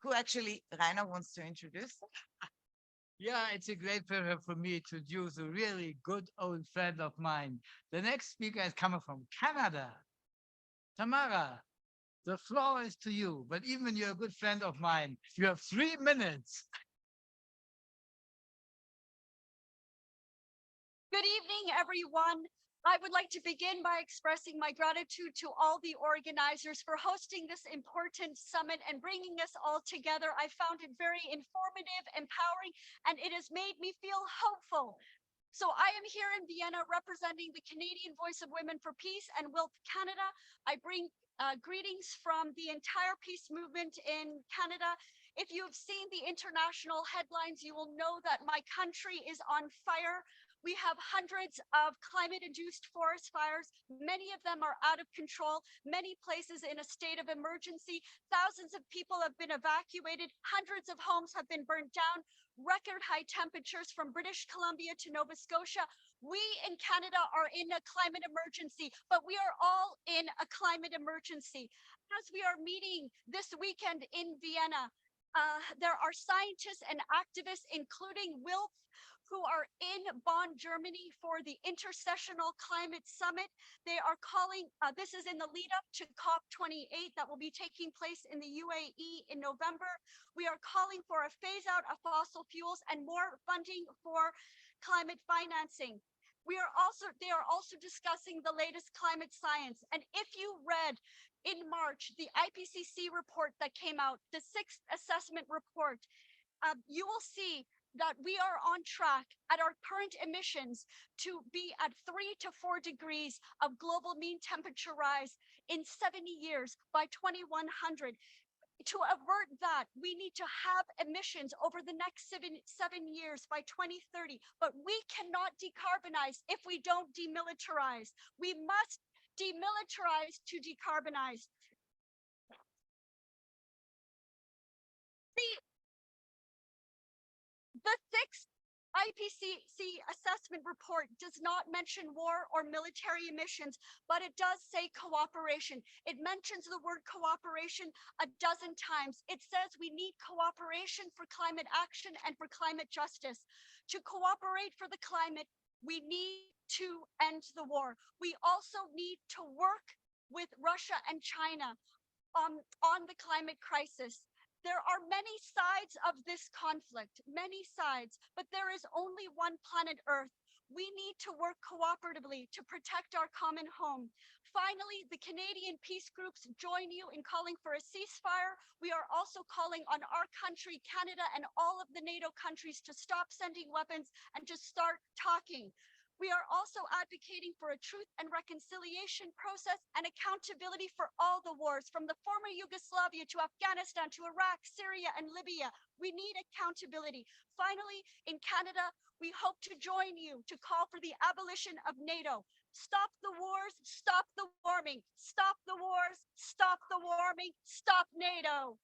who actually Rainer wants to introduce. Yeah, it's a great pleasure for me to introduce a really good old friend of mine. The next speaker is coming from Canada. Tamara, the floor is to you, but even you're a good friend of mine. You have 3 minutes. Good evening, everyone. I would like to begin by expressing my gratitude to all the organizers for hosting this important summit and bringing us all together. I found it very informative, empowering, and it has made me feel hopeful. So I am here in Vienna representing the Canadian Voice of Women for Peace and WILP Canada. I bring greetings from the entire peace movement in Canada. If you have seen the international headlines, you will know that my country is on fire. We have hundreds of climate-induced forest fires. Many of them are out of control, many places in a state of emergency. Thousands of people have been evacuated. Hundreds of homes have been burnt down. Record high temperatures from British Columbia to Nova Scotia. We in Canada are in a climate emergency, but we are all in a climate emergency. As we are meeting this weekend in Vienna, there are scientists and activists, including WILP, who are in Bonn, Germany for the Intersessional Climate Summit. They are calling, this is in the lead up to COP28 that will be taking place in the UAE in November. We are calling for a phase out of fossil fuels and more funding for climate financing. They are also discussing the latest climate science. And if you read in March, the IPCC report that came out, the sixth assessment report, you will see that we are on track at our current emissions to be at 3 to 4 degrees of global mean temperature rise in 70 years by 2100. To avert that, we need to have emissions over the next seven years by 2030, but we cannot decarbonize if we don't demilitarize. We must demilitarize to decarbonize. The sixth IPCC assessment report does not mention war or military emissions, but it does say cooperation. It mentions the word cooperation a dozen times. It says we need cooperation for climate action and for climate justice. To cooperate for the climate, we need to end the war. We also need to work with Russia and China on the climate crisis. There are many sides of this conflict, many sides, but there is only one planet Earth. We need to work cooperatively to protect our common home. Finally, the Canadian peace groups join you in calling for a ceasefire. We are also calling on our country, Canada, and all of the NATO countries to stop sending weapons and to start talking. We are also advocating for a truth and reconciliation process and accountability for all the wars, from the former Yugoslavia to Afghanistan to Iraq, Syria, and Libya. We need accountability. Finally, in Canada, we hope to join you to call for the abolition of NATO. Stop the wars, stop the warming, stop the wars, stop the warming, stop NATO.